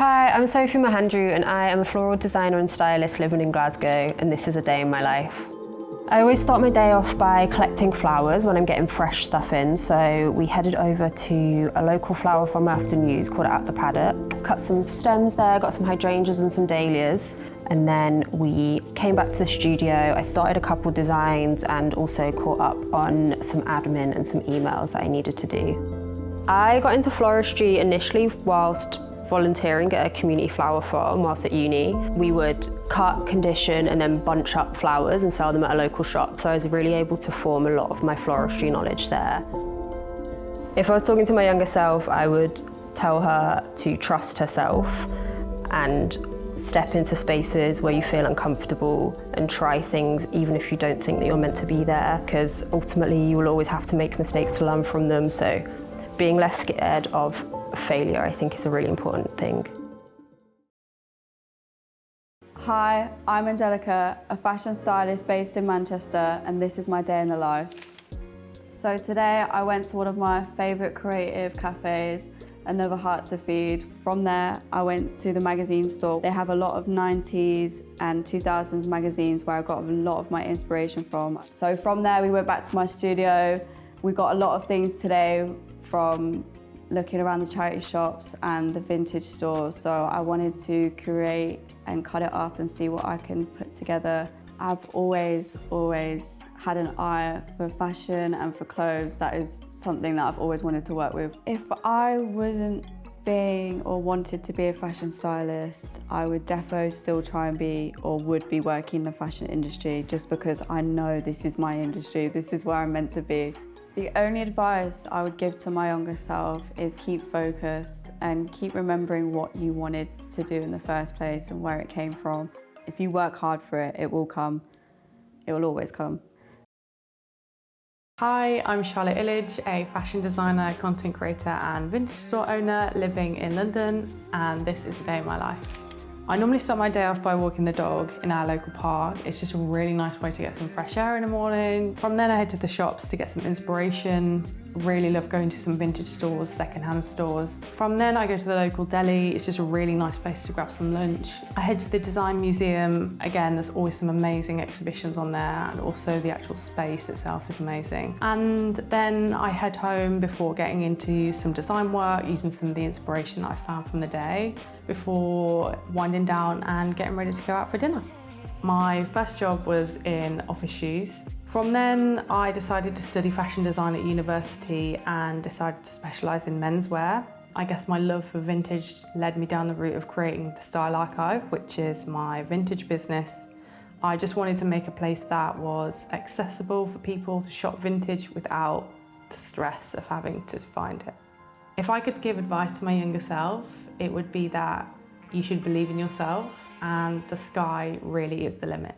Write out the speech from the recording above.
Hi, I'm Sophie Mahandru and I am a floral designer and stylist living in Glasgow, and this is a day in my life. I always start my day off by collecting flowers when I'm getting fresh stuff in, so we headed over to a local flower farm I often use called At the Paddock. Cut some stems there, got some hydrangeas and some dahlias, and then we came back to the studio. I started a couple designs and also caught up on some admin and some emails that I needed to do. I got into floristry initially whilst volunteering at a community flower farm whilst at uni. We would cut, condition and then bunch up flowers and sell them at a local shop, so I was really able to form a lot of my floristry knowledge there. If I was talking to my younger self, I would tell her to trust herself and step into spaces where you feel uncomfortable and try things even if you don't think that you're meant to be there, because ultimately you will always have to make mistakes to learn from them. So being less scared of failure, I think, is a really important thing. Hi, I'm Angelica, a fashion stylist based in Manchester, and this is my day in the life. So today I went to one of my favourite creative cafes, Another Heart to Feed. From there I went to the magazine store. They have a lot of 90s and 2000s magazines where I got a lot of my inspiration from. So from there we went back to my studio. We got a lot of things today from looking around the charity shops and the vintage stores, so I wanted to create and cut it up and see what I can put together. I've always had an eye for fashion and for clothes. That is something that I've always wanted to work with. If I wasn't being or wanted to be a fashion stylist, I would defo still try and be or would be working in the fashion industry, just because I know this is my industry, this is where I'm meant to be. The only advice I would give to my younger self is keep focused and keep remembering what you wanted to do in the first place and where it came from. If you work hard for it, it will come. It will always come. Hi, I'm Charlotte Illidge, a fashion designer, content creator and vintage store owner living in London, and this is a day in my life. I normally start my day off by walking the dog in our local park. It's just a really nice way to get some fresh air in the morning. From then I head to the shops to get some inspiration. Really love going to some vintage stores, secondhand stores. From then I go to the local deli. It's just a really nice place to grab some lunch. I head to the design museum. Again, there's always some amazing exhibitions on there, and also the actual space itself is amazing. And then I head home before getting into some design work, using some of the inspiration that I found from the day, before winding down and getting ready to go out for dinner. My first job was in office shoes. From then, I decided to study fashion design at university and decided to specialise in menswear. I guess my love for vintage led me down the route of creating the Style Archive, which is my vintage business. I just wanted to make a place that was accessible for people to shop vintage without the stress of having to find it. If I could give advice to my younger self, it would be that you should believe in yourself, and the sky really is the limit.